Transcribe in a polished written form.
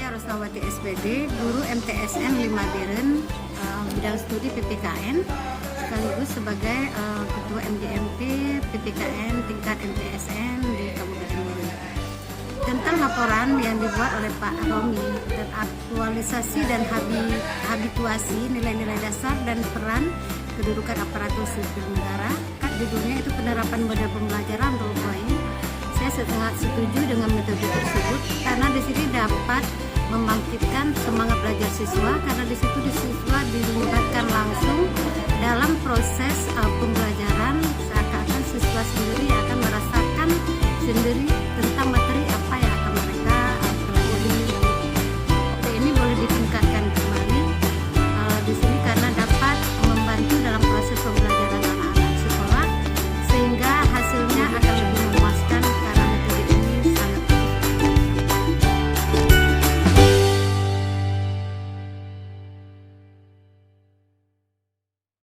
Saya Rosnawati SPD, guru MTSN 5 Biren, bidang studi PPKN, sekaligus sebagai Ketua MGMP PPKN tingkat MTSN di Kabupaten Biren. Tentang laporan yang dibuat oleh Pak Romi dan aktualisasi dan habituasi nilai-nilai dasar dan peran kedudukan aparatur sipil negara, judulnya itu penerapan model pembelajaran role playing. Saya sangat setuju dengan metode tersebut karena di sini dapat membangkitkan semangat belajar siswa, karena di situ siswa dilibatkan langsung dalam proses pembelajaran, seakan-akan siswa sendiri akan merasakan sendiri tentang materi